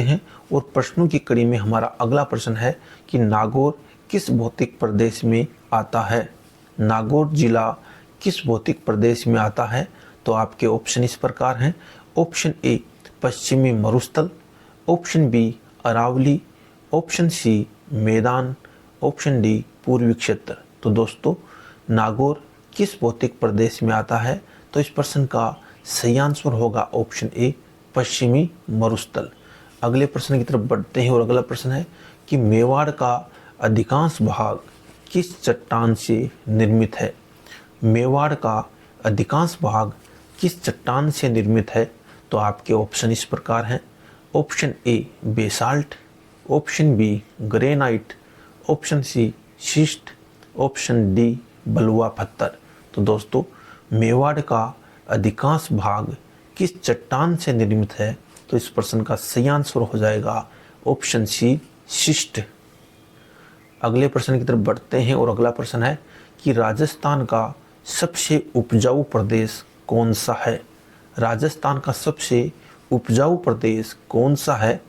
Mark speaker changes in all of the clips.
Speaker 1: हैं और प्रश्नों की कड़ी में हमारा अगला प्रश्न है कि नागौर किस भौतिक प्रदेश में आता है। नागौर जिला किस भौतिक प्रदेश में आता है? तो आपके ऑप्शन इस प्रकार हैं। ऑप्शन ए पश्चिमी मरुस्थल, option B Aravalli, option C मैदान, ऑप्शन डी पूर्वी क्षेत्र। तो दोस्तों नागौर किस भौतिक प्रदेश में आता है? तो इस प्रश्न का सही आंसर होगा ऑप्शन ए पश्चिमी मरुस्थल। अगले प्रश्न की तरफ बढ़ते हैं और अगला प्रश्न है कि मेवाड़ का अधिकांश भाग किस चट्टान से निर्मित है? मेवाड़ का अधिकांश भाग किस चट्टान से निर्मित है? तो आपके ऑप्शन इस प्रकार हैं। Option A basalt, option B granite, option C schist, option D बलुआ पत्थर। तो दोस्तों मेवाड़ का अधिकांश भाग किस चट्टान से निर्मित है? तो इस प्रश्न का सही आंसर हो जाएगा ऑप्शन सी शिस्ट। अगले प्रश्न की तरफ बढ़ते हैं और अगला प्रश्न है कि राजस्थान का सबसे उपजाऊ प्रदेश कौन सा है? राजस्थान का सबसे उपजाऊ प्रदेश कौन सा है?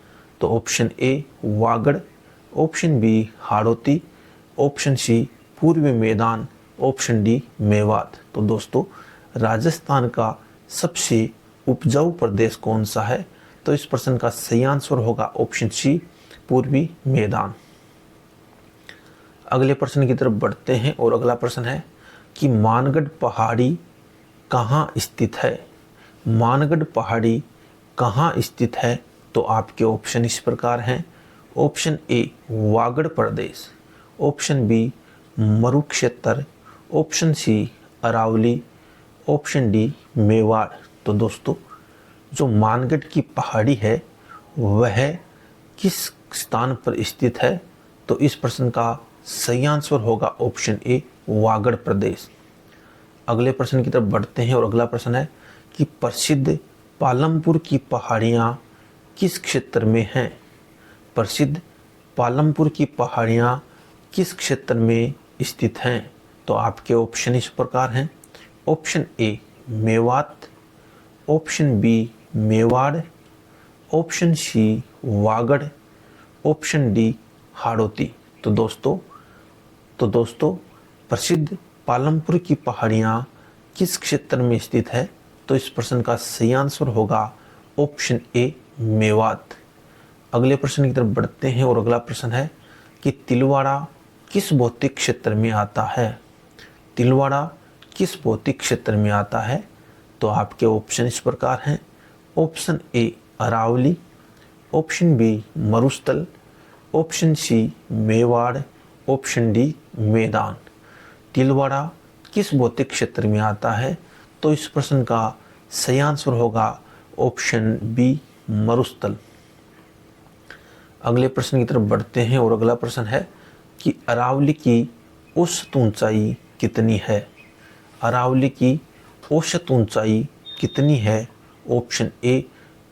Speaker 1: तो option A Vagad, option B Hadoti, option C पूर्वी मैदान, ऑप्शन डी मेवात। तो दोस्तों राजस्थान का सबसे उपजाऊ प्रदेश कौन सा है? तो इस प्रश्न का सही आंसर होगा ऑप्शन सी पूर्वी मैदान। अगले प्रश्न की तरफ बढ़ते हैं और अगला प्रश्न है कि मानगढ़ पहाड़ी कहाँ स्थित है? मानगढ़ पहाड़ी कहाँ स्थित है? तो आपके ऑप्शन इस प्रकार हैं। ऑप्शन ए वागड़ प्रदेश, ऑप्शन बी मरुक्षेत्र, option C Aravalli, option D Mewar. तो दोस्तों जो मानगढ़ की पहाड़ी है वह किस स्थान पर स्थित है? तो इस प्रश्न का सही आंसर होगा ऑप्शन ए वागड़ प्रदेश। अगले प्रश्न की तरफ बढ़ते हैं और अगला प्रश्न है कि प्रसिद्ध पालमपुर की पहाड़ियाँ किस क्षेत्र में हैं? प्रसिद्ध पालमपुर की पहाड़ियाँ किस क्षेत्र में स्थित हैं? तो आपके ऑप्शन इस प्रकार हैं। Option A Mewat, option B Mewar, option C Vagad, option D Hadoti. तो दोस्तों प्रसिद्ध पालमपुर की पहाड़ियाँ किस क्षेत्र में स्थित है? तो इस प्रश्न का सही आंसर होगा ऑप्शन ए मेवात। अगले प्रश्न की तरफ बढ़ते हैं और अगला प्रश्न है कि तिलवाड़ा किस भौतिक क्षेत्र में आता है? तिलवाड़ा किस भौतिक क्षेत्र में आता है? तो आपके ऑप्शन इस प्रकार हैं। Option A Aravalli, option B मरुस्थल, option C Mewar, option D मैदान। तिलवाड़ा किस भौतिक क्षेत्र में आता है? तो इस प्रश्न का सही आंसर होगा ऑप्शन बी मरुस्थल। अगले प्रश्न की तरफ बढ़ते हैं और अगला प्रश्न है कि अरावली की औसत ऊंचाई कितनी है? अरावली की औसत ऊंचाई कितनी है? ऑप्शन ए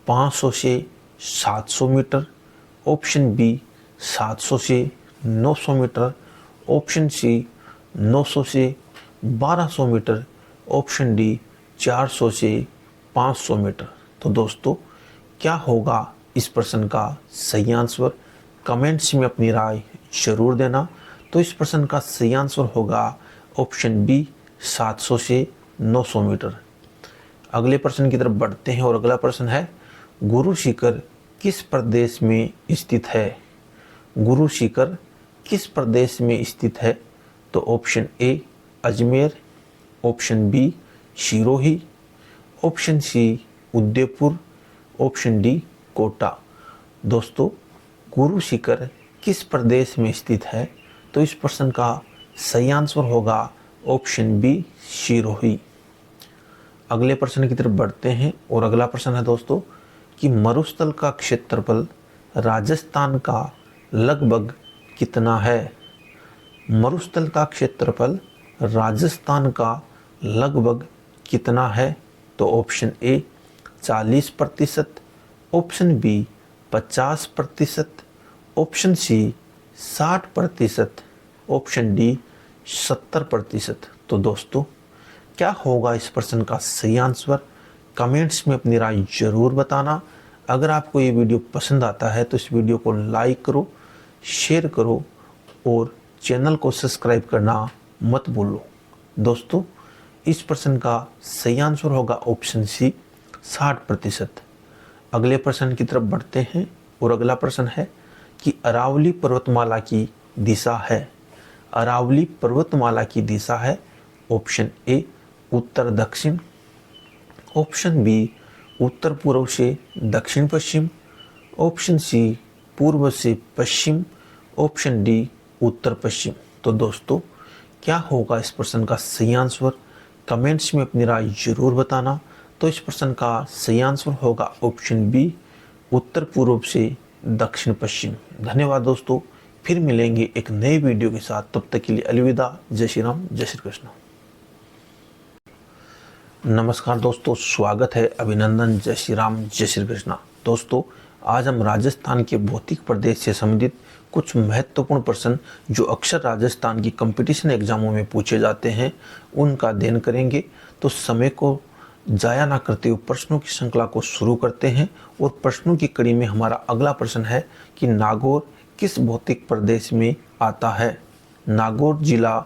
Speaker 1: 500 से 700 मीटर, ऑप्शन बी 700 से 900 मीटर, ऑप्शन सी 900 से 1200 मीटर, ऑप्शन डी 400 से 500 मीटर। तो दोस्तों क्या होगा इस प्रश्न का सही आंसर? कमेंट्स में अपनी राय जरूर देना। तो इस प्रश्न का सही आंसर होगा ऑप्शन बी 700 से 900 मीटर। अगले प्रश्न की तरफ बढ़ते हैं और अगला प्रश्न है गुरु शिखर किस प्रदेश में स्थित है? गुरु शिखर किस प्रदेश में स्थित है? तो option A Ajmer, option B Sirohi, option C Udaipur, option D Kota. दोस्तों गुरु शिखर किस प्रदेश में स्थित है? तो इस प्रश्न का सही आंसर होगा ऑप्शन बी सिरोही। अगले प्रश्न की तरफ बढ़ते हैं और अगला प्रश्न है दोस्तों कि मरुस्थल का क्षेत्रफल राजस्थान का लगभग कितना है? मरुस्थल का क्षेत्रफल राजस्थान का लगभग कितना है? तो option A 40%, option B 50%, option C 60%, option D 70%। तो दोस्तों क्या होगा इस प्रश्न का सही आंसर? कमेंट्स में अपनी राय जरूर बताना। अगर आपको ये वीडियो पसंद आता है तो इस वीडियो को लाइक करो, शेयर करो और चैनल को सब्सक्राइब करना मत भूलो। दोस्तों, इस प्रश्न का सही आंसर होगा ऑप्शन सी 60%। अगले प्रश्न की तरफ बढ़ते हैं और अगला प्रश्न है कि अरावली पर्वतमाला की दिशा है। अरावली पर्वतमाला की दिशा है ऑप्शन ए उत्तर दक्षिण, ऑप्शन बी उत्तर पूर्व से दक्षिण पश्चिम, ऑप्शन सी पूर्व से पश्चिम, ऑप्शन डी उत्तर पश्चिम। तो दोस्तों, क्या होगा इस प्रश्न का सही आंसर? कमेंट्स में अपनी राय जरूर बताना। तो इस प्रश्न का सही आंसर होगा ऑप्शन बी उत्तर पूर्व से दक्षिण पश्चिम। धन्यवाद दोस्तों, फिर मिलेंगे एक नए वीडियो के साथ। तब तक के लिए अलविदा। जय श्री राम, जय श्री कृष्ण। नमस्कार दोस्तों, स्वागत है, अभिनंदन। जय श्री राम, जय श्री कृष्ण। दोस्तों, आज हम राजस्थान के भौतिक प्रदेश से संबंधित कुछ महत्वपूर्ण प्रश्न जो अक्सर राजस्थान की कंपटीशन एग्जामों में पूछे जाते हैं उनका अध्ययन करेंगे। तो समय को जाया ना करते हुए प्रश्नों की श्रृंखला को शुरू करते हैं। और प्रश्नों की कड़ी में हमारा अगला प्रश्न है कि नागौर किस भौतिक प्रदेश में आता है? नागौर जिला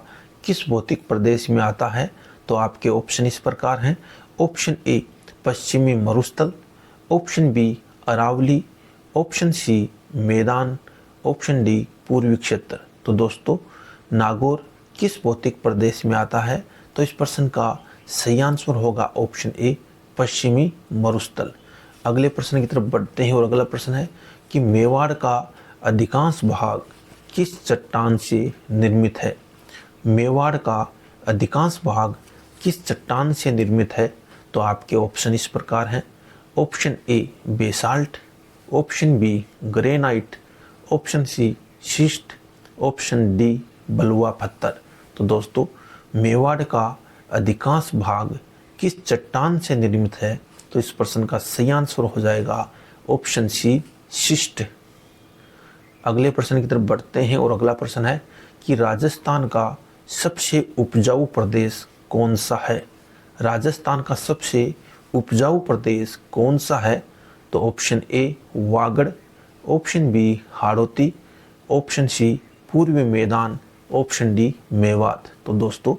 Speaker 1: किस भौतिक प्रदेश में आता है? तो आपके ऑप्शन इस प्रकार हैं। ऑप्शन ए पश्चिमी मरुस्थल, option B Aravalli, option C मैदान, ऑप्शन डी पूर्वी क्षेत्र। तो दोस्तों, नागौर किस भौतिक प्रदेश में आता है? तो इस प्रश्न का सही आंसर होगा ऑप्शन ए पश्चिमी मरुस्थल। अगले प्रश्न की तरफ बढ़ते हैं और अगला प्रश्न है कि मेवाड़ का अधिकांश भाग किस चट्टान से निर्मित है? मेवाड़ का अधिकांश भाग किस चट्टान से निर्मित है? तो आपके ऑप्शन इस प्रकार हैं। Option A basalt, option B granite, option C schist, option D बलुआ पत्थर। तो दोस्तों, मेवाड़ का अधिकांश भाग किस चट्टान से निर्मित है? तो इस प्रश्न का सही आंसर हो जाएगा ऑप्शन सी शिस्ट। अगले प्रश्न की तरफ बढ़ते हैं और अगला प्रश्न है कि राजस्थान का सबसे उपजाऊ प्रदेश कौन सा है? राजस्थान का सबसे उपजाऊ प्रदेश कौन सा है? तो option A Vagad, option B Hadoti, option C पूर्वी मैदान, ऑप्शन डी मेवात। तो दोस्तों,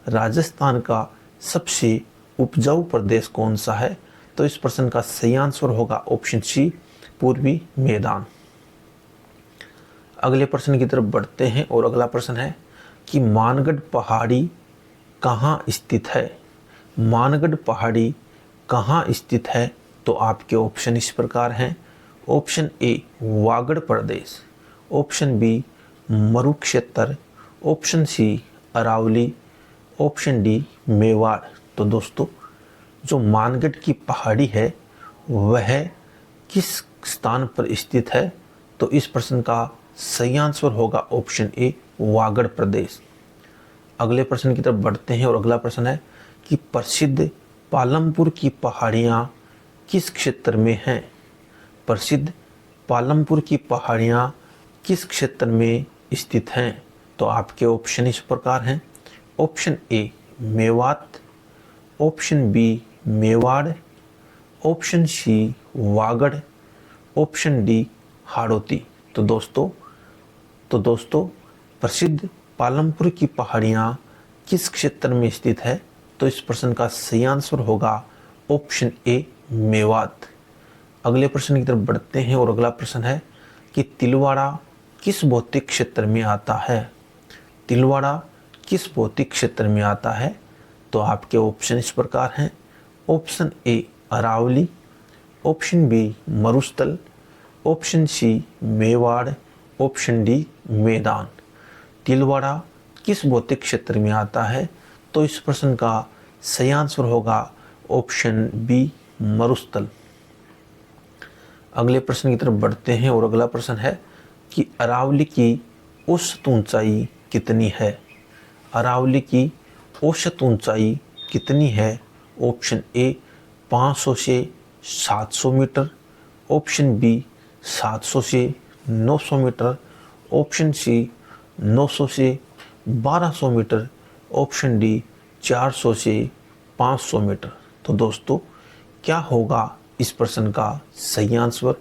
Speaker 1: राजस्थान का सबसे उपजाऊ प्रदेश कौन सा है? तो इस प्रश्न का सही आंसर होगा ऑप्शन सी पूर्वी मैदान। अगले प्रश्न की तरफ बढ़ते हैं और अगला प्रश्न है कि मानगढ़ पहाड़ी कहाँ स्थित है? मानगढ़ पहाड़ी कहाँ स्थित है? तो आपके ऑप्शन इस प्रकार हैं। ऑप्शन ए वागड़ प्रदेश, ऑप्शन बी मरुक्षेत्र, option C Aravalli, option D Mewar. तो दोस्तों, जो मानगढ़ की पहाड़ी है वह किस स्थान पर स्थित है? तो इस प्रश्न का सही आंसर होगा ऑप्शन ए वागड़ प्रदेश। अगले प्रश्न की तरफ बढ़ते हैं और अगला प्रश्न है कि प्रसिद्ध पालमपुर की पहाड़ियाँ किस क्षेत्र में हैं? प्रसिद्ध पालमपुर की पहाड़ियाँ किस क्षेत्र में स्थित हैं? तो आपके ऑप्शन इस प्रकार हैं। Option A Mewat, option B Mewar, option C Vagad, option D Hadoti. तो दोस्तों प्रसिद्ध पालमपुर की पहाड़ियाँ किस क्षेत्र में स्थित है? तो इस प्रश्न का सही आंसर होगा ऑप्शन ए मेवात। अगले प्रश्न की तरफ बढ़ते हैं और अगला प्रश्न है कि तिलवाड़ा किस भौतिक क्षेत्र में आता है? तिलवाड़ा किस भौतिक क्षेत्र में आता है? तो आपके ऑप्शन इस प्रकार हैं। Option A Aravalli, option B मरुस्थल, option C Mewar, option D मैदान। तिलवाड़ा किस भौतिक क्षेत्र में आता है? तो इस प्रश्न का सही आंसर होगा ऑप्शन बी मरुस्थल। अगले प्रश्न की तरफ बढ़ते हैं और अगला प्रश्न है कि अरावली की औसत ऊंचाई कितनी है? अरावली की औसत ऊंचाई कितनी है? ऑप्शन ए 500 से 700 मीटर, ऑप्शन बी 700 से 900 मीटर, ऑप्शन सी 900 से 1200 मीटर, ऑप्शन डी 400 से 500 मीटर। तो दोस्तों, क्या होगा इस प्रश्न का सही आंसर।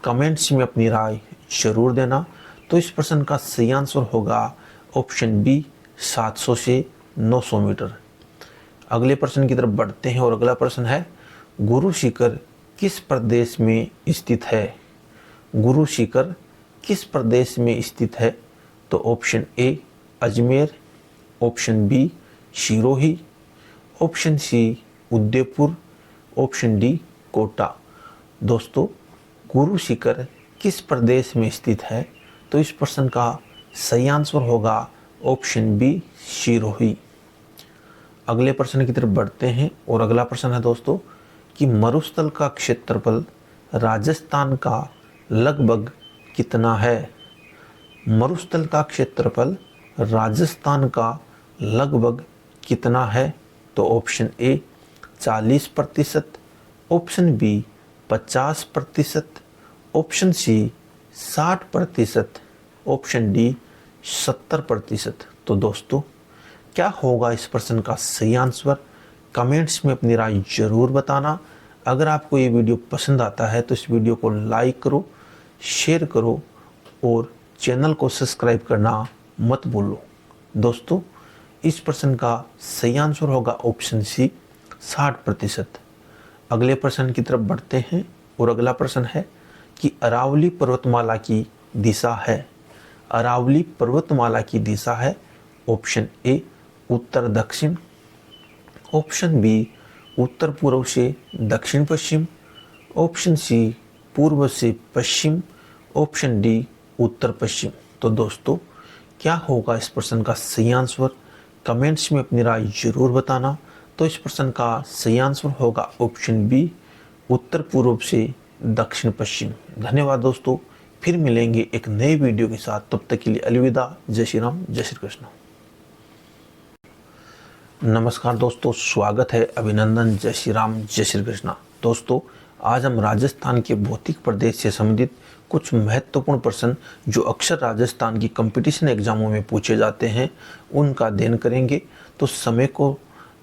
Speaker 1: कमेंट्स में अपनी राय जरूर देना। तो इस प्रश्न का सही आंसर होगा ऑप्शन बी 700 से 900 मीटर। अगले प्रश्न की तरफ बढ़ते हैं और अगला प्रश्न है, गुरु शिखर किस प्रदेश में स्थित है? गुरु शिखर किस प्रदेश में स्थित है? तो option A Ajmer, option B Sirohi, option C Udaipur, option D Kota. दोस्तों, गुरु शिखर किस प्रदेश में स्थित है? तो इस प्रश्न का सही आंसर होगा ऑप्शन बी सिरोही। अगले प्रश्न की तरफ बढ़ते हैं और अगला प्रश्न है दोस्तों कि मरुस्थल का क्षेत्रफल राजस्थान का लगभग कितना है? मरुस्थल का क्षेत्रफल राजस्थान का लगभग कितना है? तो option A 40%, option B 50%, option C 60%, option D 70%। तो दोस्तों, क्या होगा इस प्रश्न का सही आंसर? कमेंट्स में अपनी राय जरूर बताना। अगर आपको ये वीडियो पसंद आता है तो इस वीडियो को लाइक करो, शेयर करो और चैनल को सब्सक्राइब करना मत भूलो। दोस्तों, इस प्रश्न का सही आंसर होगा ऑप्शन सी 60%। अगले प्रश्न की तरफ बढ़ते हैं और अगला प्रश्न है कि अरावली पर्वतमाला की दिशा है। अरावली पर्वतमाला की दिशा है ऑप्शन ए उत्तर दक्षिण, ऑप्शन बी उत्तर पूर्व से दक्षिण पश्चिम, ऑप्शन सी पूर्व से पश्चिम, ऑप्शन डी उत्तर पश्चिम। तो दोस्तों, क्या होगा इस प्रश्न का सही आंसर? कमेंट्स में अपनी राय जरूर बताना। तो इस प्रश्न का सही आंसर होगा ऑप्शन बी उत्तर पूर्व से दक्षिण पश्चिम। धन्यवाद दोस्तों, फिर मिलेंगे एक नए वीडियो के साथ। तब तक के लिए अलविदा। जय श्री राम, जय श्री कृष्ण। नमस्कार दोस्तों, स्वागत है, अभिनंदन। जय श्री राम, जय श्री कृष्ण। दोस्तों, आज हम राजस्थान के भौतिक प्रदेश से संबंधित कुछ महत्वपूर्ण प्रश्न जो अक्सर राजस्थान की कंपटीशन एग्जामों में पूछे जाते हैं उनका अध्ययन करेंगे। तो समय को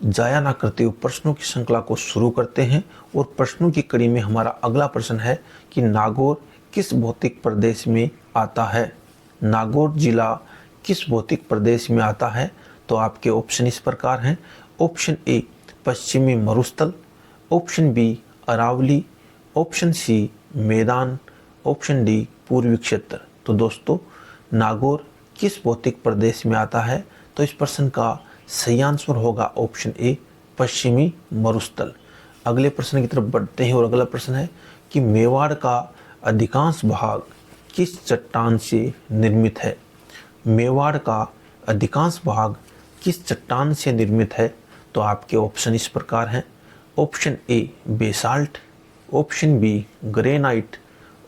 Speaker 1: जाया ना करते हुए प्रश्नों की श्रृंखला को शुरू करते हैं और प्रश्नों की कड़ी में हमारा अगला प्रश्न है कि नागौर किस भौतिक प्रदेश में आता है? नागौर जिला किस भौतिक प्रदेश में आता है? तो आपके ऑप्शन इस प्रकार हैं। ऑप्शन ए पश्चिमी मरुस्थल, option B Aravalli, option C मैदान, ऑप्शन डी पूर्वी क्षेत्र। तो दोस्तों, नागौर किस भौतिक प्रदेश में आता है? तो इस प्रश्न का सही आंसर होगा ऑप्शन ए पश्चिमी मरुस्थल। अगले प्रश्न की तरफ बढ़ते हैं और अगला प्रश्न है कि मेवाड़ का अधिकांश भाग किस चट्टान से निर्मित है? मेवाड़ का अधिकांश भाग किस चट्टान से निर्मित है? तो आपके ऑप्शन इस प्रकार हैं। Option A basalt, option B granite,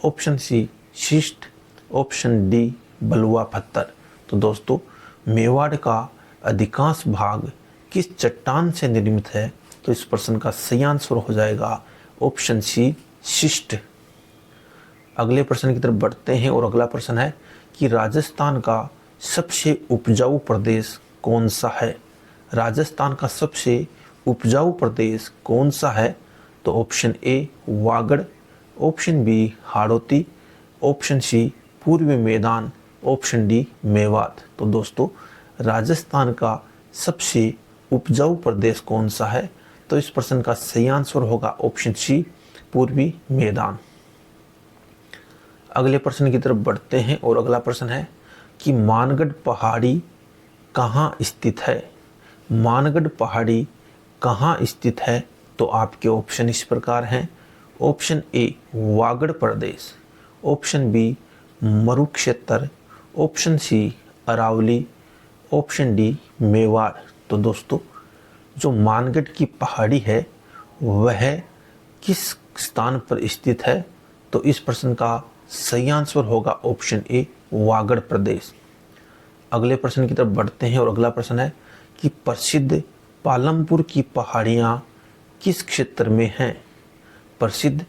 Speaker 1: option C schist, option D बलुआ पत्थर। तो दोस्तों, मेवाड़ का अधिकांश भाग किस चट्टान से निर्मित है? तो इस प्रश्न का सही आंसर हो जाएगा ऑप्शन सी शिस्ट। अगले प्रश्न की तरफ बढ़ते हैं और अगला प्रश्न है कि राजस्थान का सबसे उपजाऊ प्रदेश कौन सा है? राजस्थान का सबसे उपजाऊ प्रदेश कौन सा है? तो option A Vagad, option B Hadoti, option C पूर्वी मैदान, ऑप्शन डी मेवात। तो दोस्तों, राजस्थान का सबसे उपजाऊ प्रदेश कौन सा है? तो इस प्रश्न का सही आंसर होगा ऑप्शन सी पूर्वी मैदान। अगले प्रश्न की तरफ बढ़ते हैं और अगला प्रश्न है कि मानगढ़ पहाड़ी कहाँ स्थित है? मानगढ़ पहाड़ी कहाँ स्थित है? तो आपके ऑप्शन इस प्रकार हैं। ऑप्शन ए वागड़ प्रदेश, ऑप्शन बी मरुक्षेत्र, option C Aravalli, option D Mewar. तो दोस्तों, जो मानगढ़ की पहाड़ी है वह किस स्थान पर स्थित है? तो इस प्रश्न का सही आंसर होगा ऑप्शन ए वागड़ प्रदेश। अगले प्रश्न की तरफ बढ़ते हैं और अगला प्रश्न है कि प्रसिद्ध पालमपुर की पहाड़ियाँ किस क्षेत्र में हैं? प्रसिद्ध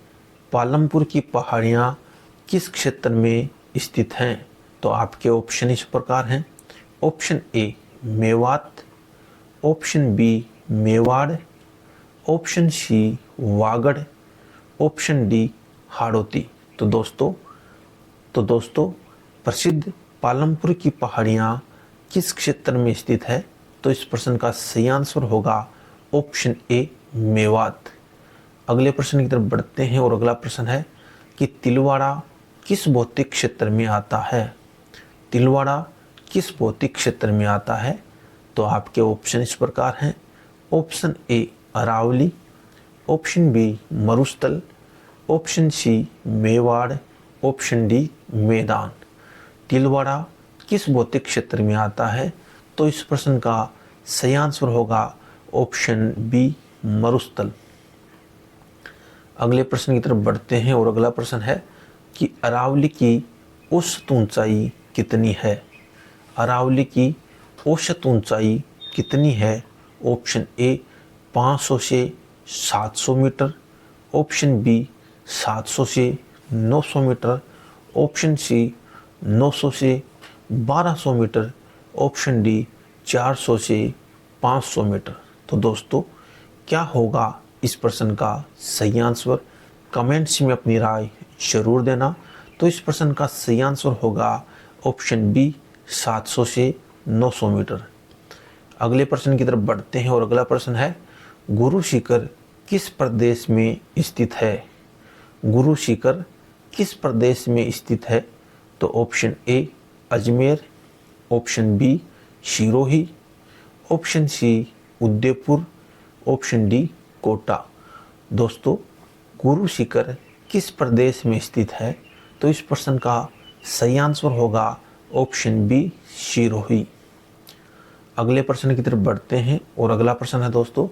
Speaker 1: पालमपुर की पहाड़ियाँ किस क्षेत्र में स्थित हैं? तो आपके ऑप्शन इस प्रकार हैं। Option A Mewat, option B Mewar, option C Vagad, option D Hadoti. तो दोस्तों प्रसिद्ध पालमपुर की पहाड़ियाँ किस क्षेत्र में स्थित है? तो इस प्रश्न का सही आंसर होगा ऑप्शन ए मेवात। अगले प्रश्न की तरफ बढ़ते हैं और अगला प्रश्न है कि तिलवाड़ा किस भौतिक क्षेत्र में आता है? तिलवाड़ा किस भौतिक क्षेत्र में आता है? तो आपके ऑप्शन इस प्रकार हैं। Option A Aravalli, option B मरुस्थल, option C Mewar, option D मैदान। तिलवाड़ा किस भौतिक क्षेत्र में आता है? तो इस प्रश्न का सही आंसर होगा ऑप्शन बी मरुस्थल। अगले प्रश्न की तरफ बढ़ते हैं और अगला प्रश्न है कि अरावली की औसत ऊंचाई कितनी है? अरावली की औसत ऊंचाई कितनी है? ऑप्शन ए 500 से 700 मीटर, ऑप्शन बी 700 से 900 मीटर, ऑप्शन सी 900 से 1200 मीटर, ऑप्शन डी 400 से 500 मीटर। तो दोस्तों क्या होगा इस प्रश्न का सही आंसर? कमेंट्स में अपनी राय जरूर देना। तो इस प्रश्न का सही आंसर होगा ऑप्शन बी 700 से 900 मीटर। अगले प्रश्न की तरफ बढ़ते हैं और अगला प्रश्न है गुरु शिखर किस प्रदेश में स्थित है? गुरु शिखर किस प्रदेश में स्थित है? तो option A Ajmer, option B Sirohi, option C Udaipur, option D Kota. दोस्तों गुरु शिखर किस प्रदेश में स्थित है? तो इस प्रश्न का सही आंसर होगा ऑप्शन बी सिरोही। अगले प्रश्न की तरफ बढ़ते हैं और अगला प्रश्न है दोस्तों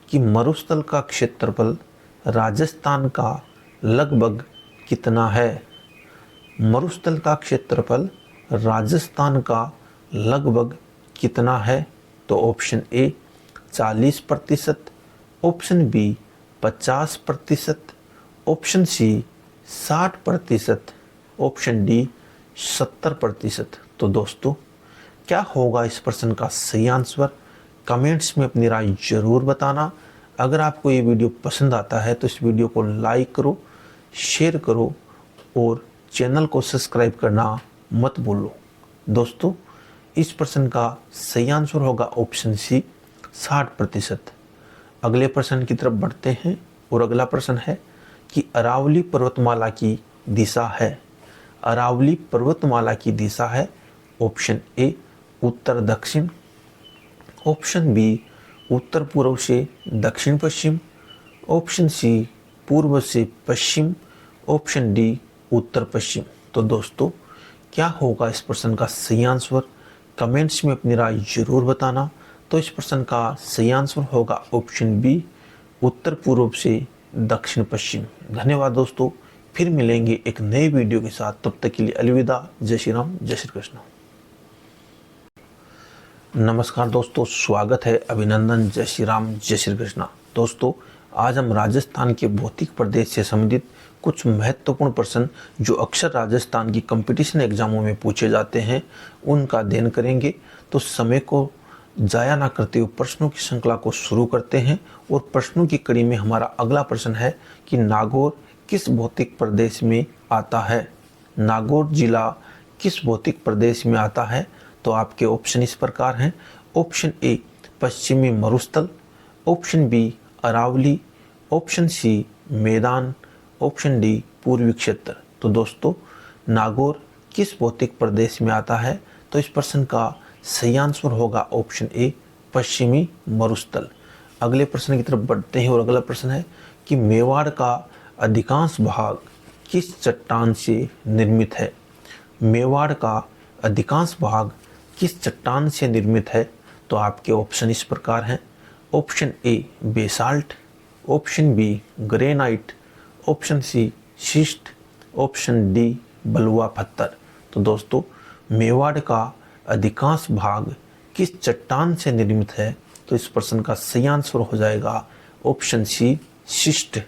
Speaker 1: कि मरुस्थल का क्षेत्रफल राजस्थान का लगभग कितना है? मरुस्थल का क्षेत्रफल राजस्थान का लगभग कितना है? तो option A 40%, option B 50%, option C 60%, option D 70%। तो दोस्तों क्या होगा इस प्रश्न का सही आंसर? कमेंट्स में अपनी राय जरूर बताना। अगर आपको ये वीडियो पसंद आता है तो इस वीडियो को लाइक करो, शेयर करो और चैनल को सब्सक्राइब करना मत भूलो। दोस्तों इस प्रश्न का सही आंसर होगा ऑप्शन सी 60%। अगले प्रश्न की तरफ बढ़ते हैं और अगला प्रश्न है कि अरावली पर्वतमाला की दिशा है? अरावली पर्वतमाला की दिशा है ऑप्शन ए उत्तर दक्षिण, ऑप्शन बी उत्तर पूर्व से दक्षिण पश्चिम, ऑप्शन सी पूर्व से पश्चिम, ऑप्शन डी उत्तर पश्चिम। तो दोस्तों क्या होगा इस प्रश्न का सही आंसर? कमेंट्स में अपनी राय जरूर बताना। तो इस प्रश्न का सही आंसर होगा ऑप्शन बी उत्तर पूर्व से दक्षिण पश्चिम। धन्यवाद दोस्तों, फिर मिलेंगे एक नए वीडियो के साथ। तब तक के लिए अलविदा। जय श्री राम, जय श्री कृष्ण। नमस्कार दोस्तों, स्वागत है, अभिनंदन। जय श्री राम, जय श्री कृष्ण। दोस्तों आज हम राजस्थान के भौतिक प्रदेश से संबंधित कुछ महत्वपूर्ण प्रश्न जो अक्सर राजस्थान की कंपटीशन एग्जामों में पूछे जाते हैं उनका अध्ययन करेंगे। तो समय को जाया ना करते हुए प्रश्नों की श्रृंखला को शुरू करते हैं और प्रश्नों की कड़ी में हमारा अगला प्रश्न है कि नागौर किस भौतिक प्रदेश में आता है? नागौर जिला किस भौतिक प्रदेश में आता है? तो आपके ऑप्शन इस प्रकार हैं। ऑप्शन ए पश्चिमी मरुस्थल, option B Aravalli, option C मैदान, ऑप्शन डी पूर्वी क्षेत्र। तो दोस्तों नागौर किस भौतिक प्रदेश में आता है? तो इस प्रश्न का सही आंसर होगा ऑप्शन ए पश्चिमी मरुस्थल। अगले प्रश्न की तरफ बढ़ते हैं और अगला प्रश्न है कि मेवाड़ का अधिकांश भाग किस चट्टान से निर्मित है? मेवाड़ का अधिकांश भाग किस चट्टान से निर्मित है? तो आपके ऑप्शन इस प्रकार हैं। Option A basalt, option B granite, option C schist, option D बलुआ पत्थर। तो दोस्तों मेवाड़ का अधिकांश भाग किस चट्टान से निर्मित है? तो इस प्रश्न का सही आंसर हो जाएगा ऑप्शन सी शिस्ट।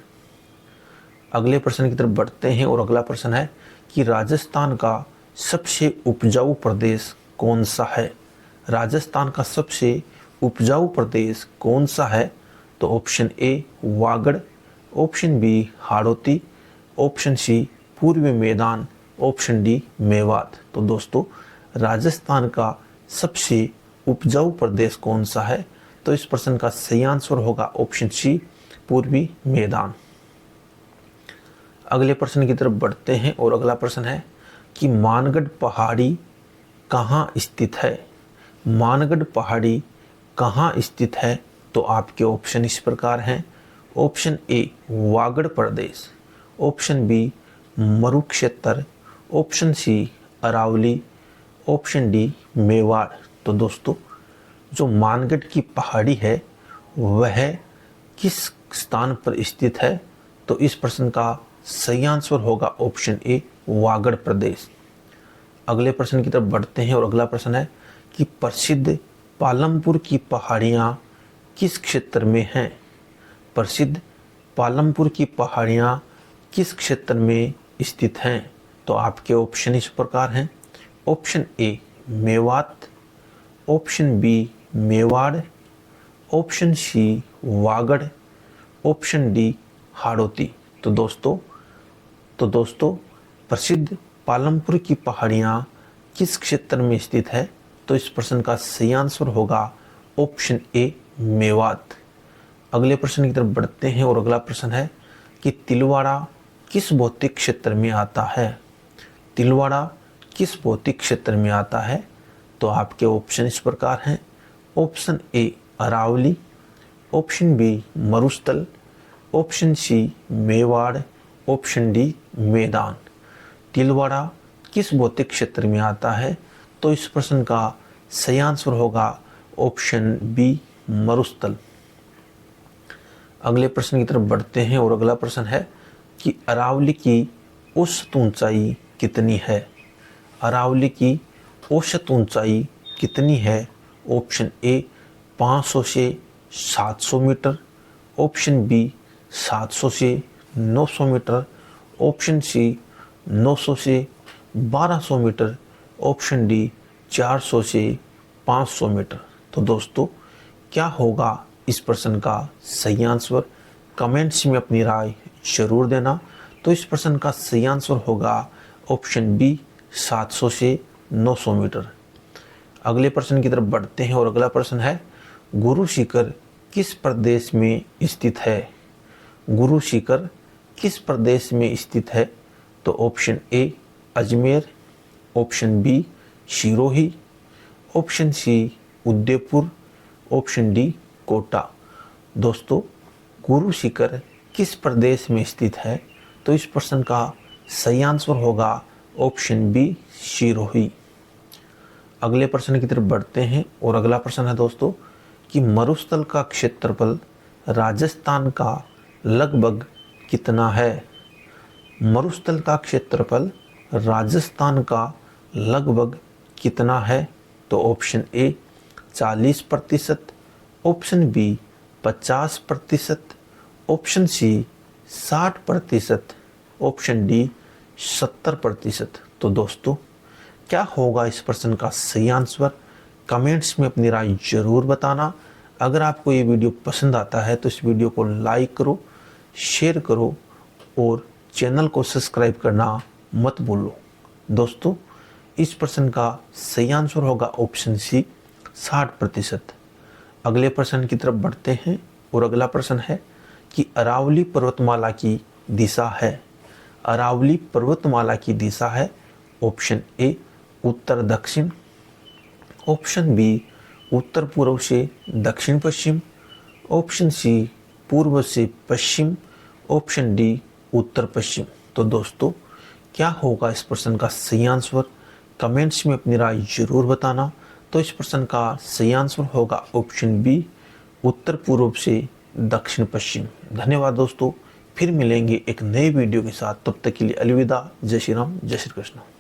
Speaker 1: अगले प्रश्न की तरफ बढ़ते हैं और अगला प्रश्न है कि राजस्थान का सबसे उपजाऊ प्रदेश कौन सा है? राजस्थान का सबसे उपजाऊ प्रदेश कौन सा है? तो option A Vagad, option B Hadoti, option C पूर्वी मैदान, ऑप्शन डी मेवात। तो दोस्तों राजस्थान का सबसे उपजाऊ प्रदेश कौन सा है? तो इस प्रश्न का सही आंसर होगा ऑप्शन सी पूर्वी मैदान। अगले प्रश्न की तरफ बढ़ते हैं और अगला प्रश्न है कि मानगढ़ पहाड़ी कहाँ स्थित है? मानगढ़ पहाड़ी कहाँ स्थित है? तो आपके ऑप्शन इस प्रकार हैं। ऑप्शन ए वागड़ प्रदेश, ऑप्शन बी मरुक्षेत्र, option C Aravalli, option D Mewar. तो दोस्तों जो मानगढ़ की पहाड़ी है वह किस स्थान पर स्थित है? तो इस प्रश्न का सही आंसर होगा ऑप्शन ए वागड़ प्रदेश। अगले प्रश्न की तरफ बढ़ते हैं और अगला प्रश्न है कि प्रसिद्ध पालमपुर की पहाड़ियाँ किस क्षेत्र में हैं? प्रसिद्ध पालमपुर की पहाड़ियाँ किस क्षेत्र में स्थित हैं? तो आपके ऑप्शन इस प्रकार हैं। Option A Mewat, option B Mewar, option C Vagad, option D Hadoti. तो दोस्तों प्रसिद्ध पालमपुर की पहाड़ियाँ किस क्षेत्र में स्थित है? तो इस प्रश्न का सही आंसर होगा ऑप्शन ए मेवात। अगले प्रश्न की तरफ बढ़ते हैं और अगला प्रश्न है कि तिलवाड़ा किस भौतिक क्षेत्र में आता है? तिलवाड़ा किस भौतिक क्षेत्र में आता है? तो आपके ऑप्शन इस प्रकार हैं। Option A Aravalli, option B मरुस्थल, option C Mewar, option D मैदान। तिलवाड़ा किस भौतिक क्षेत्र में आता है? तो इस प्रश्न का सही आंसर होगा ऑप्शन बी मरुस्थल। अगले प्रश्न की तरफ बढ़ते हैं और अगला प्रश्न है कि अरावली की औसत ऊंचाई कितनी है? अरावली की औसत ऊंचाई कितनी है? ऑप्शन ए 500 से 700 मीटर, ऑप्शन बी 700 से 900 मीटर, ऑप्शन सी 900 से 1200 मीटर, ऑप्शन डी 400 से 500 मीटर। तो दोस्तों क्या होगा इस प्रश्न का सही आंसर? कमेंट्स में अपनी राय जरूर देना। तो इस प्रश्न का सही आंसर होगा ऑप्शन बी 700 से 900 मीटर। अगले प्रश्न की तरफ बढ़ते हैं और अगला प्रश्न है गुरु शिखर किस प्रदेश में स्थित है? गुरु शिखर किस प्रदेश में स्थित है? तो option A Ajmer, option B Sirohi, option C Udaipur, option D Kota. दोस्तों गुरु शिखर किस प्रदेश में स्थित है? तो इस प्रश्न का सही आंसर होगा ऑप्शन बी सिरोही। अगले प्रश्न की तरफ बढ़ते हैं और अगला प्रश्न है दोस्तों कि मरुस्थल का क्षेत्रफल राजस्थान का लगभग कितना है? मरुस्थल का क्षेत्रफल राजस्थान का लगभग कितना है? तो option A 40%, option B 50%, option C 60%, option D 70%। तो दोस्तों क्या होगा इस प्रश्न का सही आंसर? कमेंट्स में अपनी राय जरूर बताना। अगर आपको ये वीडियो पसंद आता है तो इस वीडियो को लाइक करो, शेयर करो और चैनल को सब्सक्राइब करना मत भूलो। दोस्तों इस प्रश्न का सही आंसर होगा ऑप्शन सी 60%। अगले प्रश्न की तरफ बढ़ते हैं और अगला प्रश्न है कि अरावली पर्वतमाला की दिशा है। अरावली पर्वतमाला की दिशा है ऑप्शन ए उत्तर दक्षिण, ऑप्शन बी उत्तर पूर्व से दक्षिण पश्चिम, ऑप्शन सी पूर्व से पश्चिम, ऑप्शन डी उत्तर पश्चिम। तो दोस्तों क्या होगा इस प्रश्न का सही आंसर? कमेंट्स में अपनी राय जरूर बताना। तो इस प्रश्न का सही आंसर होगा ऑप्शन बी उत्तर पूर्व से दक्षिण पश्चिम। धन्यवाद दोस्तों, फिर मिलेंगे एक नए वीडियो के साथ। तब तक के लिए अलविदा। जय श्री राम, जय श्री कृष्ण।